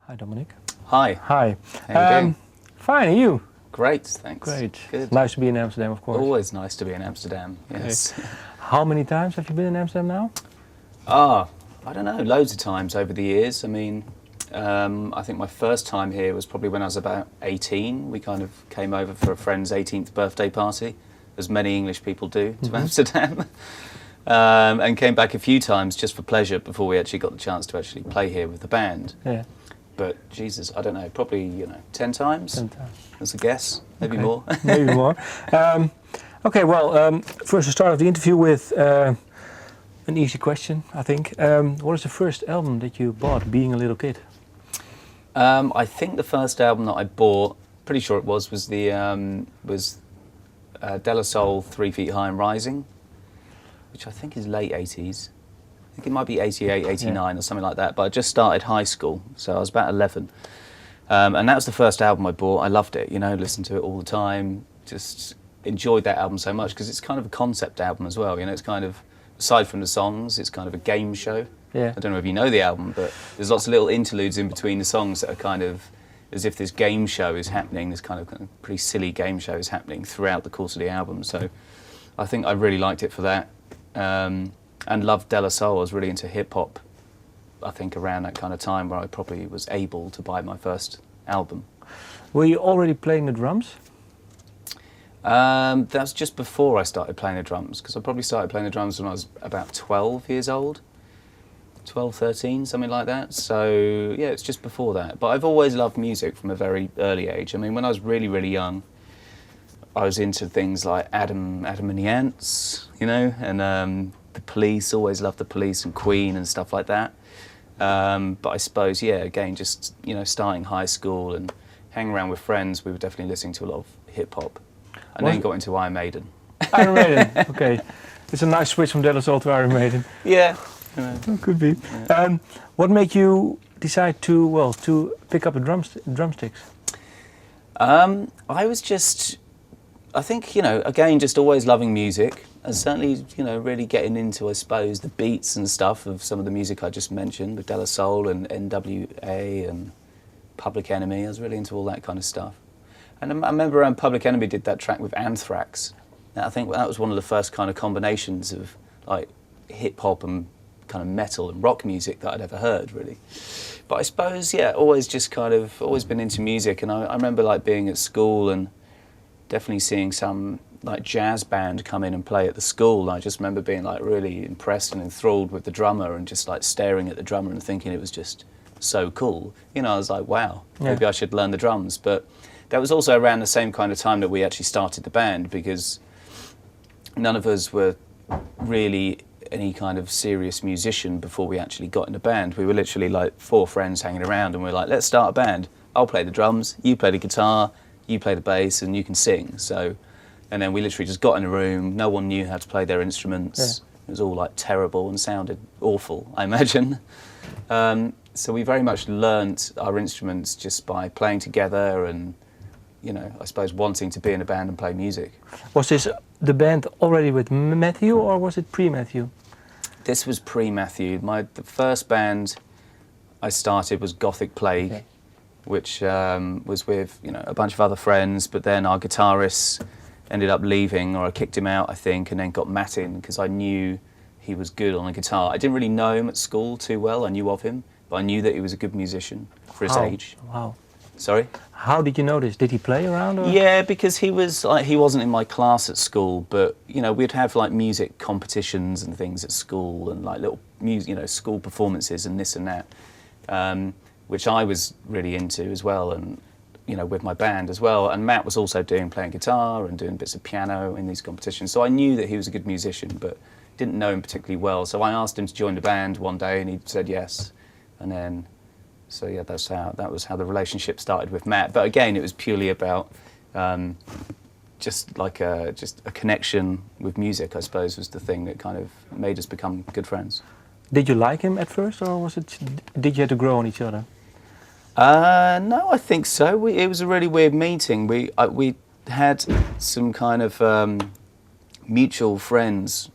Hi, Dominic. Hi. Hi. How you doing? Fine, and you? Great, thanks. Great. Good. Nice to be in Amsterdam, of course. Always nice to be in Amsterdam, yes. Okay. How many times have you been in Amsterdam now? I don't know, loads of times over the years. I mean, I think my first time here was probably when I was about 18. We kind of came over for a friend's 18th birthday party, as many English people do, to Amsterdam. And came back a few times just for pleasure before we actually got the chance to actually play here with the band. Yeah. But Jesus, I don't know, probably 10 times. 10 times. As a guess, maybe Okay. more. Maybe more. Okay, well, first to start off the interview with an easy question, I think. What is the first album that you bought, being a little kid? I think the first album that I bought, pretty sure it was the De La Soul 3 Feet High and Rising, which I think is late 80s. I think it might be 88, 89 or something like that, but I just started high school, so I was about 11. And that was the first album I bought. I loved it, listened to it all the time, just enjoyed that album so much because it's kind of a concept album as well, it's kind of, aside from the songs, it's kind of a game show. Yeah. I don't know if you know the album, but there's lots of little interludes in between the songs that are kind of as if this game show is happening, this kind of pretty silly game show is happening throughout the course of the album. So I think I really liked it for that. And loved De La Soul. I was really into hip-hop, I think, around that kind of time where I probably was able to buy my first album. Were you already playing the drums? That was just before I started playing the drums, because I probably started playing the drums when I was about 12 years old. 12, 13, something like that. So, yeah, it's just before that. But I've always loved music from a very early age. I mean, when I was really, really young, I was into things like Adam and the Ants, and the Police, always loved the Police and Queen and stuff like that. But I suppose, yeah, again, just, starting high school and hanging around with friends, we were definitely listening to a lot of hip-hop. And then got into Iron Maiden. Iron Maiden, okay. It's a nice switch from De La Soul to Iron Maiden. Yeah. Could be. Yeah. What made you decide to pick up the drumsticks? I think, again, just always loving music, and certainly, really getting into, I suppose, the beats and stuff of some of the music I just mentioned, with De La Soul and NWA and Public Enemy. I was really into all that kind of stuff. And I remember Public Enemy did that track with Anthrax. And I think that was one of the first kind of combinations of like hip-hop and kind of metal and rock music that I'd ever heard, really. But I suppose, yeah, always been into music. And I remember like being at school and definitely seeing some like jazz band come in and play at the school. And I just remember being like really impressed and enthralled with the drummer and just like staring at the drummer and thinking it was just so cool. I was like, wow, maybe I should learn the drums. But that was also around the same kind of time that we actually started the band, because none of us were really any kind of serious musician before we actually got in a band. We were literally like 4 friends hanging around and we were like, let's start a band. I'll play the drums, you play the guitar, you play the bass, and you can sing. So, and then we literally just got in a room, no one knew how to play their instruments. Yeah. It was all like terrible and sounded awful, I imagine. So we very much learnt our instruments just by playing together and, I suppose wanting to be in a band and play music. Was this the band already with Matthew, or was it pre-Matthew? This was pre-Matthew. The first band I started was Gothic Plague, which was with a bunch of other friends, but then our guitarist ended up leaving, or I kicked him out, I think, and then got Matt in because I knew he was good on the guitar. I didn't really know him at school too well. I knew of him, but I knew that he was a good musician for his age. Wow. Sorry? How did you know this? Did he play around? Or? Yeah, because he wasn't in my class at school, but we'd have like music competitions and things at school and like little music, school performances and this and that, which I was really into as well, and with my band as well. And Matt was also playing guitar and doing bits of piano in these competitions, so I knew that he was a good musician, but didn't know him particularly well. So I asked him to join the band one day, and he said yes, and then. So yeah, that was how the relationship started with Matt. But again, it was purely about just a connection with music, I suppose, was the thing that kind of made us become good friends. Did you like him at first, or did you have to grow on each other? No, I think so. It was a really weird meeting. We had some kind of mutual friends,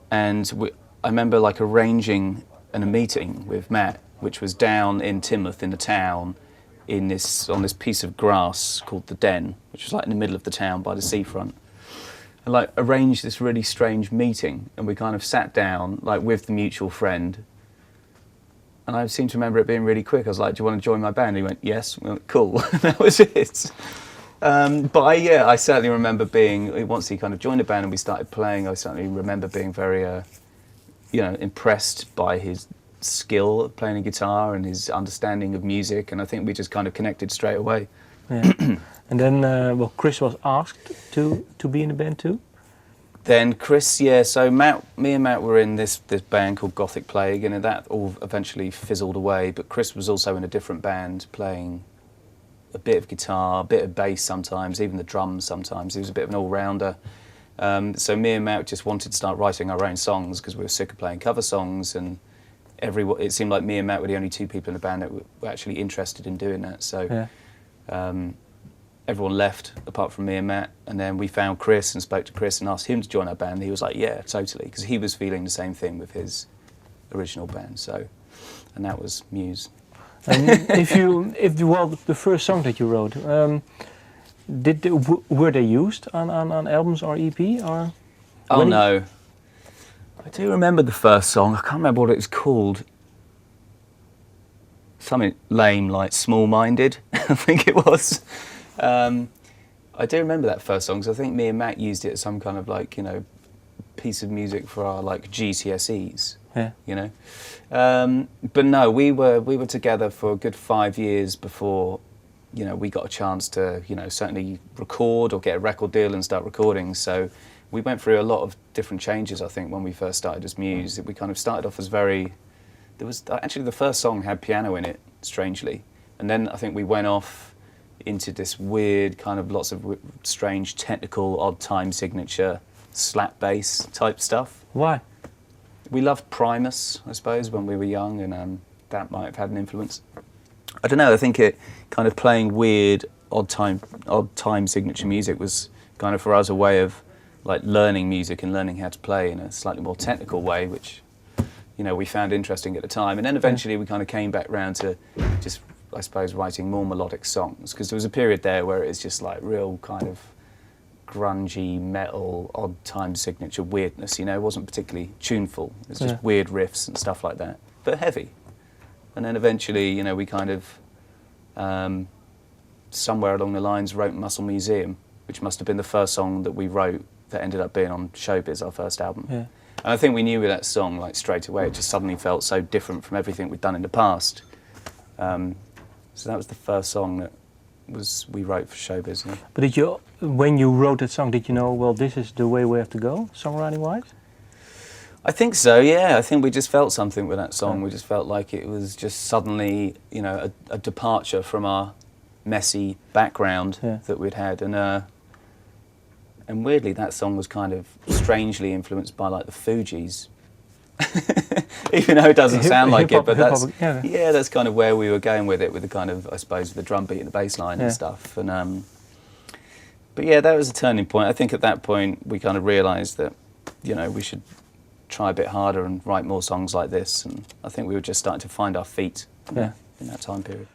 and I remember like arranging a meeting with Matt which was down in Teignmouth in the town, on this piece of grass called the Den, which was like in the middle of the town by the seafront. And like arranged this really strange meeting, and we kind of sat down like with the mutual friend. And I seem to remember it being really quick. I was like, "Do you want to join my band?" And he went, "Yes." We went, "Cool." And that was it. But I certainly remember being, once he kind of joined the band and we started playing, I certainly remember being very, impressed by his skill at playing a guitar and his understanding of music. And I think we just kind of connected straight away. Yeah. And then, Chris was asked to be in the band too? Then Chris, so me and Matt were in this band called Gothic Plague, and that all eventually fizzled away. But Chris was also in a different band playing a bit of guitar, a bit of bass sometimes, even the drums sometimes. He was a bit of an all-rounder. So me and Matt just wanted to start writing our own songs because we were sick of playing cover songs, and it seemed like me and Matt were the only two people in the band that were actually interested in doing that. So everyone left apart from me and Matt, and then we found Chris and spoke to Chris and asked him to join our band. He was like, "Yeah, totally," because he was feeling the same thing with his original band. And that was Muse. And the first song that you wrote, were they used on albums or EP or? Oh no, I do remember the first song. I can't remember what it was called. Something lame like "Small Minded," I think it was. I do remember that first song because I think me and Matt used it as some kind of piece of music for our GCSEs. Yeah. But no, we were together for a good 5 years before, we got a chance to, certainly record or get a record deal and start recording. So we went through a lot of different changes, I think, when we first started as Muse. We kind of started off as actually the first song had piano in it, strangely. And then I think we went off into this weird kind of lots of strange technical odd time signature slap bass type stuff. Why? We loved Primus, I suppose, when we were young, and that might have had an influence. I don't know, I think it kind of playing weird odd time signature music was kind of for us a way of learning music and learning how to play in a slightly more technical way, which we found interesting at the time. And then eventually we kind of came back round to just, I suppose, writing more melodic songs, because there was a period there where it was just real kind of grungy metal odd time signature weirdness. It wasn't particularly tuneful. It was just weird riffs and stuff like that, but heavy. And then eventually, we kind of somewhere along the lines wrote Muscle Museum, which must have been the first song that we wrote that ended up being on Showbiz, our first album. Yeah. And I think we knew with that song straight away. It just suddenly felt so different from everything we'd done in the past. So that was the first song that we wrote for Showbiz. Yeah. But when you wrote that song, did you know, this is the way we have to go, songwriting-wise? I think so, yeah. I think we just felt something with that song. Yeah. We just felt like it was just suddenly, a departure from our messy background that we'd had. And weirdly, that song was kind of strangely influenced by the Fugees. Even though it doesn't sound like it, but that's kind of where we were going with it, with the kind of, I suppose, the drum beat and the bass line and stuff. And but yeah, that was a turning point. I think at that point we kind of realised that, we should try a bit harder and write more songs like this. And I think we were just starting to find our feet in that time period.